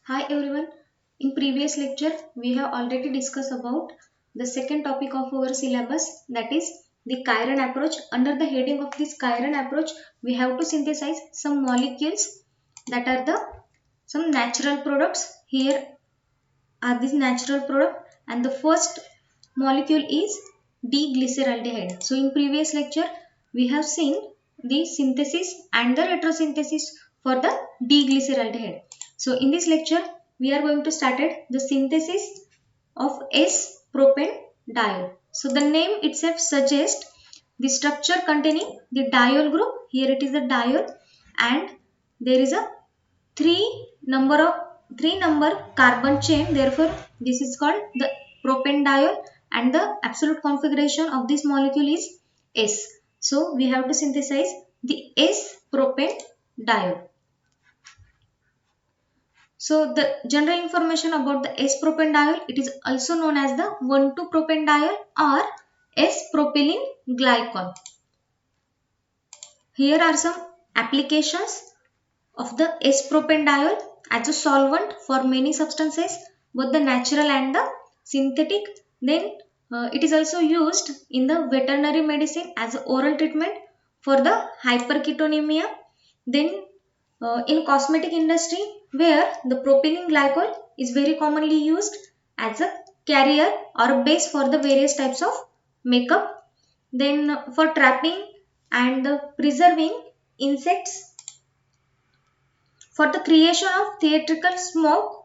Hi everyone. In previous lecture, we have already discussed about the second topic of our syllabus, that is the Chiron approach. Under the heading of this Chiron approach, we have to synthesize some molecules that are the some natural products. Here are these natural product, and the first molecule is D-glyceraldehyde. So in previous lecture, we have seen the synthesis and the retrosynthesis for the D-glyceraldehyde. So in this lecture, we are going to start the synthesis of S-propanediol. So the name itself suggests the structure containing the diol group. Here it is the diol, and there is a three number of three number carbon chain. Therefore this is called the propanediol, and the absolute configuration of this molecule is S. So we have to synthesize the S propanediol. So the general information about the S propanediol, it is also known as the 1,2-propanediol or S propylene glycol. Here are some applications of the S-propanediol as a solvent for many substances, both the natural and the synthetic. Then it is also used in the veterinary medicine as an oral treatment for the hyperketonemia. Then in cosmetic industry, where the propylene glycol is very commonly used as a carrier or a base for the various types of makeup. Then for trapping and preserving insects, for the creation of theatrical smoke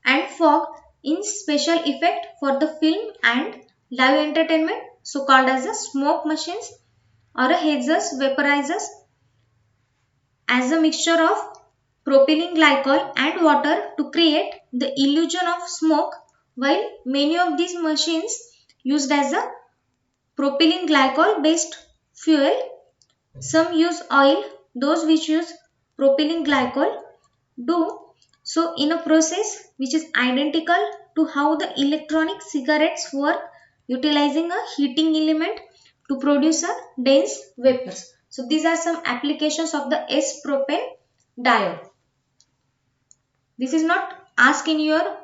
and fog in special effect for the film and live entertainment, so called as the smoke machines or a hazers vaporizers, as a mixture of propylene glycol and water to create the illusion of smoke, while many of these machines used as a propylene glycol based fuel. Some use oil, those which use propylene glycol do so in a process which is identical to how the electronic cigarettes work, utilizing a heating element to produce a dense vapors. So these are some applications of the S-propanediol. This is not asked in your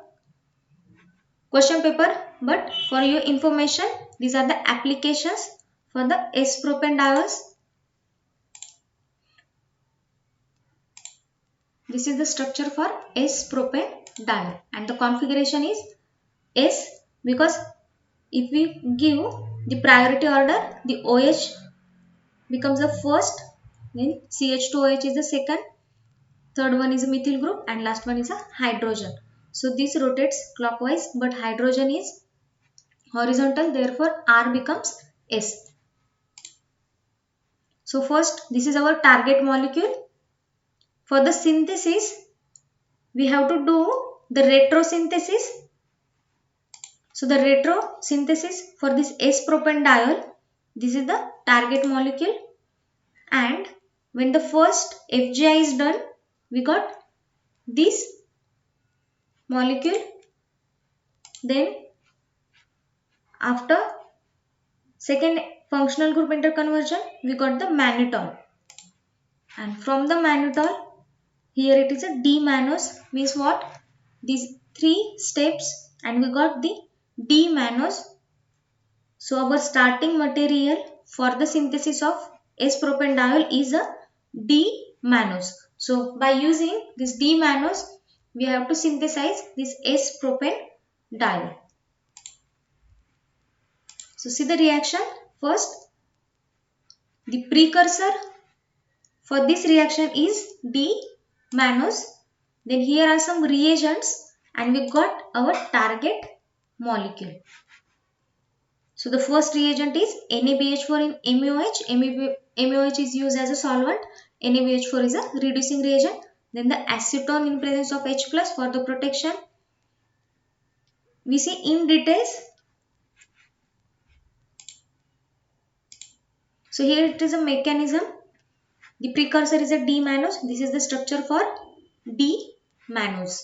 question paper, but for your information, these are the applications for the S-propandiols. This is the structure for S-propanediol, and the configuration is S, because if we give the priority order, the OH becomes the first, then CH2OH is the second, third one is a methyl group, and last one is a hydrogen. So this rotates clockwise, but hydrogen is horizontal, therefore R becomes S. So first, this is our target molecule. For the synthesis, we have to do the retrosynthesis. So the retrosynthesis for this S-propanediol, this is the target molecule, and when the first FGI is done, we got this molecule. Then after second functional group interconversion, we got the mannitol, and from the mannitol, here it is a D-mannose, means what? These three steps, and we got the D-mannose. So our starting material for the synthesis of S-propanediol is a D-mannose. So by using this D-mannose, we have to synthesize this S-propanediol. So see the reaction. First, the precursor for this reaction is D-mannose. Then here are some reagents, and we got our target molecule. So the first reagent is NaBH4 in MOH. MOH is used as a solvent. NaBH4 is a reducing reagent. Then the acetone in presence of H plus for the protection. We see in details. So here it is a mechanism. The precursor is a D-mannose. This is the structure for D-mannose.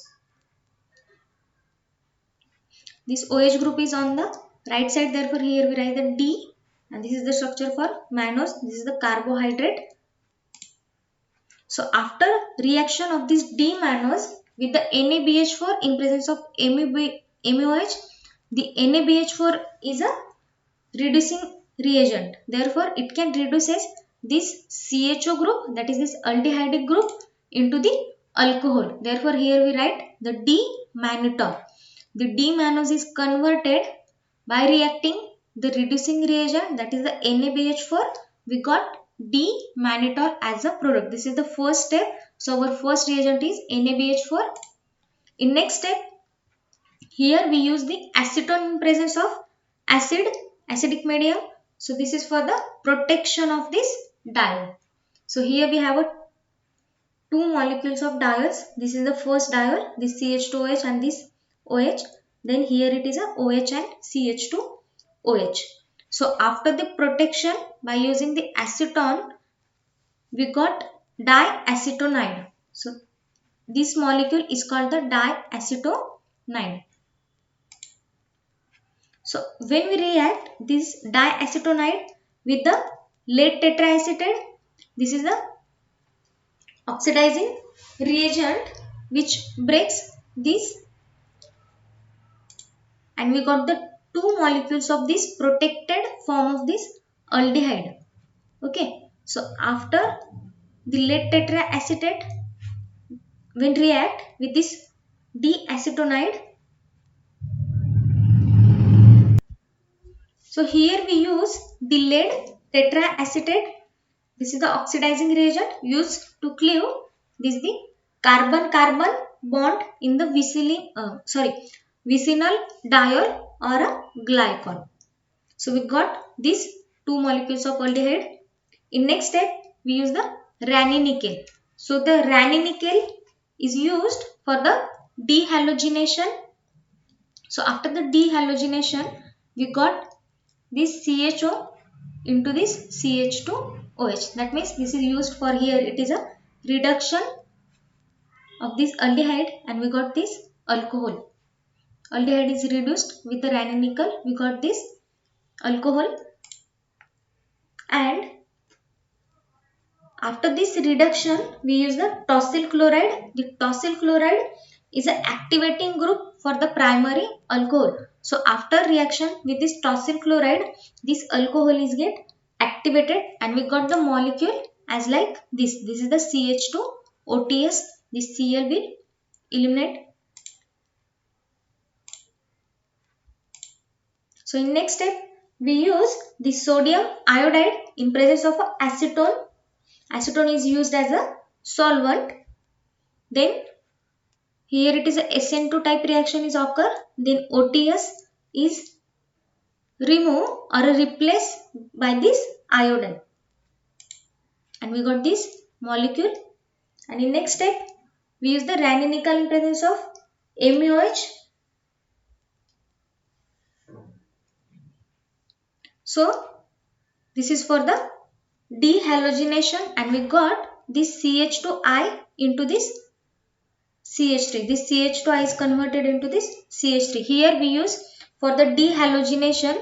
This OH group is on the right side, therefore here we write the D, and this is the structure for mannose. This is the carbohydrate. So after reaction of this D-mannose, with the NaBH4 in presence of MeOH. The NaBH4 is a reducing reagent. Therefore, it can reduces this CHO group, that is this aldehydic group, into the alcohol. Therefore, here we write the D-mannitol. The D-mannose is converted by reacting the reducing reagent, that is the NaBH4. We got D-mannitol as a product. This is the first step. So our first reagent is NaBH4. In next step, here we use the acetone in presence of acidic medium. So this is for the protection of this diol. So here we have two molecules of diols. This is the first diol, this CH2OH and this OH. Then here it is a OH and CH2OH. So after the protection by using the acetone, we got diacetonide. So this molecule is called the diacetonide. So when we react this diacetonide with the lead tetraacetate, this is the oxidizing reagent which breaks this, and we got the two molecules of this protected form of this aldehyde. Okay, so after the lead tetraacetate, when react with this diacetonide, so here we use the lead tetraacetate. This is the oxidizing reagent used to cleave this the carbon-carbon bond in the vicinal diol or a glycol. So we got these two molecules of aldehyde. In next step, we use the ranitidine. So the ranitidine is used for the dehalogenation. So after the dehalogenation, we got this CHO into this CH2OH. That means this is used for here. It is a reduction of this aldehyde, and we got this alcohol. Aldehyde is reduced with the ranitidine. We got this alcohol, and after this reduction, we use the tosyl chloride. The tosyl chloride is an activating group for the primary alcohol. So after reaction with this tosyl chloride, this alcohol is get activated, and we got the molecule as like this. This is the CH2OTS. This Cl will eliminate. So in next step, we use the sodium iodide in presence of acetone. Acetone is used as a solvent. Then here it is a SN2 type reaction is occur. Then OTS is removed or replaced by this iodine, and we got this molecule. And in next step, we use the ranitidine in presence of MeOH. So this is for the dehalogenation, and we got this CH2I into this CH3. This CH2I is converted into this CH3. Here we use for the dehalogenation.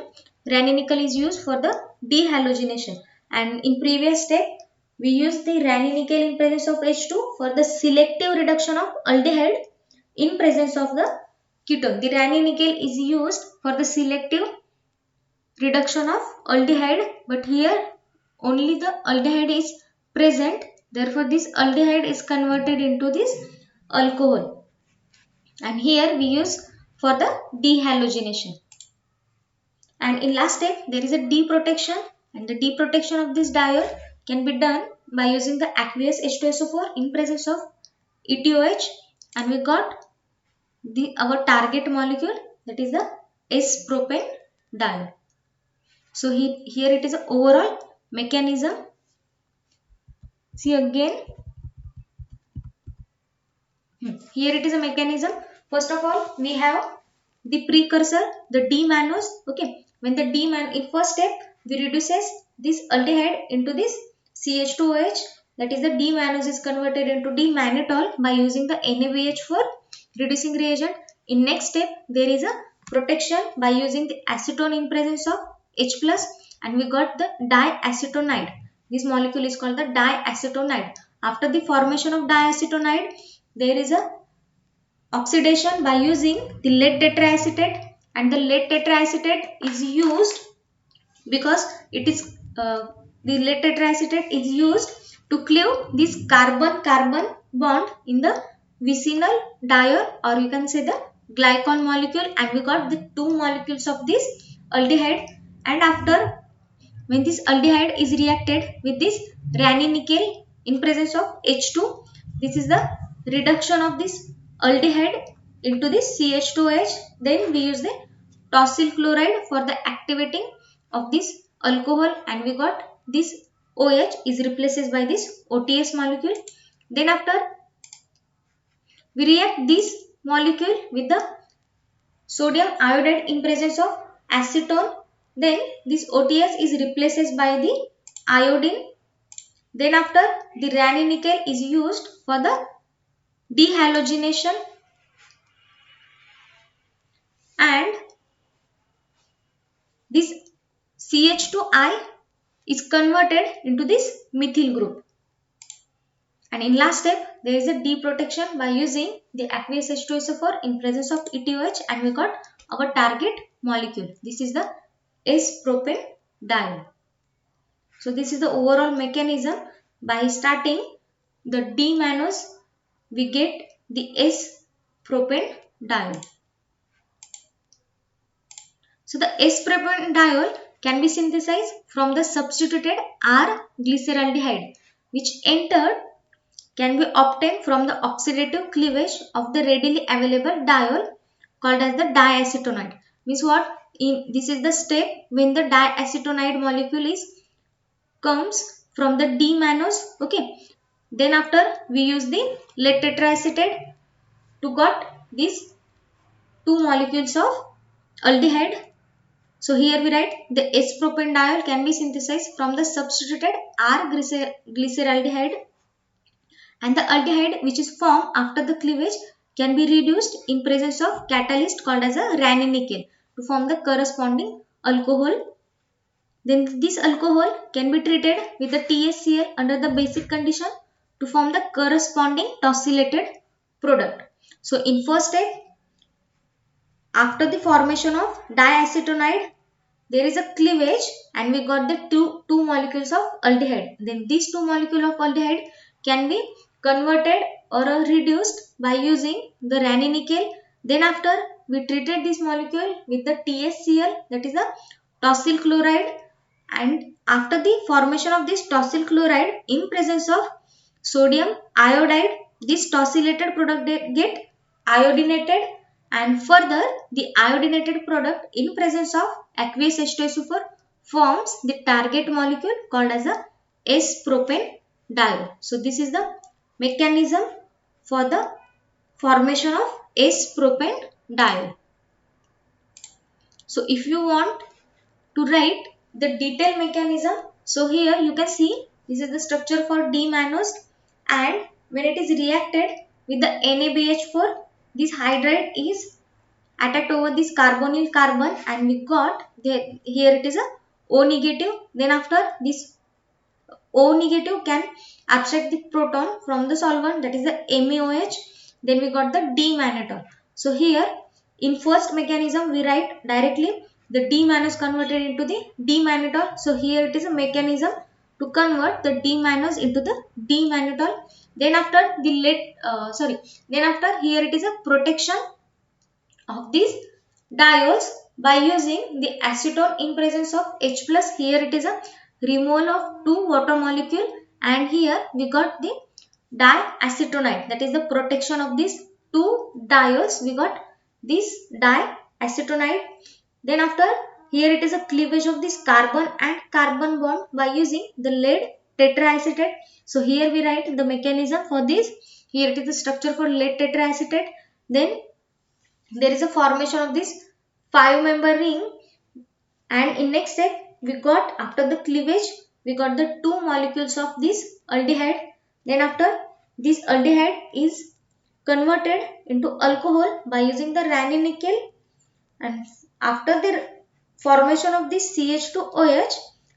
Ranitidine is used for the dehalogenation, and in previous step we use the ranitidine in presence of H2 for the selective reduction of aldehyde in presence of the ketone. The ranitidine is used for the selective reduction of aldehyde, but here only the aldehyde is present. Therefore, this aldehyde is converted into this alcohol, and here we use for the dehalogenation. And in last step, there is a deprotection, and the deprotection of this diol can be done by using the aqueous H2SO4 in presence of ETOH, and we got our target molecule, that is the S-propanediol. So here it is an overall mechanism. See again. Here it is a mechanism. First of all, we have the precursor, the D-mannose. Okay, when the in first step, we reduces this aldehyde into this CH2OH. That is the D-mannose is converted into D-mannitol by using the NaBH4 reducing reagent. In next step, there is a protection by using the acetone in presence of H+, and we got the diacetonide. This molecule is called the diacetonide. After the formation of diacetonide, there is a oxidation by using the lead tetraacetate, and the lead tetraacetate is used because it is the lead tetraacetate is used to cleave this carbon carbon bond in the vicinal diol, or you can say the glycol molecule, and we got the two molecules of this aldehyde. And after, when this aldehyde is reacted with this ranitidine nickel in presence of H2, this is the reduction of this aldehyde into this CH2OH. Then we use the tosyl chloride for the activating of this alcohol, and we got this OH is replaced by this OTS molecule. Then after, we react this molecule with the sodium iodide in presence of acetone. Then this OTS is replaced by the iodine. Then after, the ranitidine nickel is used for the dehalogenation, and this CH2I is converted into this methyl group. And in last step, there is a deprotection by using the aqueous H2SO4 in presence of ETOH, and we got our target molecule. This is the S-propanediol. So this is the overall mechanism. By starting the D-mannose, we get the S-propanediol. So the S-propanediol can be synthesized from the substituted R-glyceraldehyde, which entered can be obtained from the oxidative cleavage of the readily available diol called as the diacetonide. Means what? This is the step when the diacetonide molecule is comes from the D-mannose. Okay. Then after, we use the lead tetraacetate to got these two molecules of aldehyde. So here we write the S-propanediol can be synthesized from the substituted R-glyceraldehyde, and the aldehyde which is formed after the cleavage can be reduced in presence of catalyst called as a ranitidine nickel to form the corresponding alcohol. Then this alcohol can be treated with the TSCl under the basic condition to form the corresponding tosylated product. So in first step, after the formation of diacetonide, there is a cleavage and we got the two molecules of aldehyde. Then these two molecules of aldehyde can be converted or reduced by using the ranitidine nickel. Then after, we treated this molecule with the TSCl, that is the tosyl chloride, and after the formation of this tosyl chloride in presence of sodium iodide, this tosylated product get iodinated, and further the iodinated product in presence of aqueous H2SO4 forms the target molecule called as a S-propanediol. So this is the mechanism for the formation of S-propanediol. So if you want to write the detailed mechanism, so here you can see this is the structure for D-mannose, and when it is reacted with the NaBH4, this hydride is attacked over this carbonyl carbon, and we got here it is a O negative. Then after, this O negative can abstract the proton from the solvent, that is the MeOH. Then we got the D-mannitol. So here in first mechanism we write directly the D-mannose converted into the D-mannitol. So here it is a mechanism to convert the D-mannose into the D-mannitol. Then after then after, here it is a protection of these diols by using the acetone in presence of H plus. Here it is a removal of two water molecule, and here we got the diacetonide, that is the protection of these two diols. We got this diacetonide. Then after, here it is a cleavage of this carbon and carbon bond by using the lead tetraacetate. So here we write the mechanism for this. Here it is the structure for lead tetraacetate. Then there is a formation of this 5-member ring, and in next step we got, after the cleavage, we got the two molecules of this aldehyde. Then after, this aldehyde is converted into alcohol by using the ranitidine nickel, and after the formation of this CH2OH,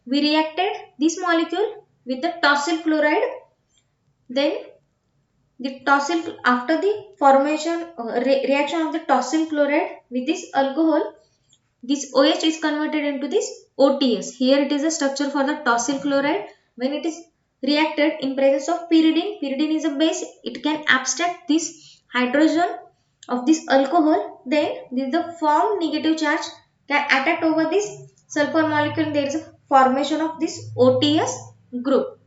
we reacted this molecule with the tosyl chloride. Then the tosyl after the formation reaction of the tosyl chloride with this alcohol, this OH is converted into this OTS. Here it is a structure for the tosyl chloride. When it is reacted in presence of pyridine, pyridine is a base, it can abstract this hydrogen of this alcohol. Then this the formed negative charge can attack over this sulfur molecule. There is a formation of this OTS group.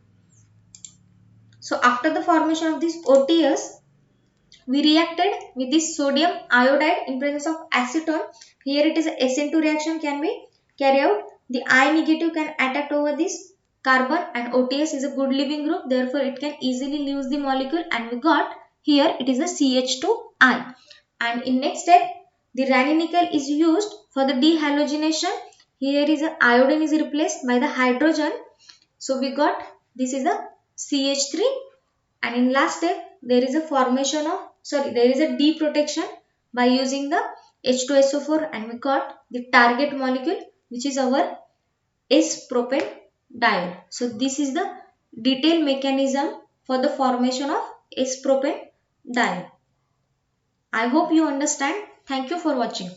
So after the formation of this OTS, we reacted with this sodium iodide in presence of acetone. Here it is a SN2 reaction can be carried out. The I negative can attack over this carbon, and OTS is a good living group. Therefore, it can easily lose the molecule, and we got here it is a CH2I. And in next step, the ranitidine is used for the dehalogenation. Here is a iodine is replaced by the hydrogen. So we got this is a CH3, and in last step there is a formation of there is a deprotection by using the H2SO4, and we got the target molecule which is our S-propanediol. So this is the detailed mechanism for the formation of S-propanediol. I hope you understand. Thank you for watching.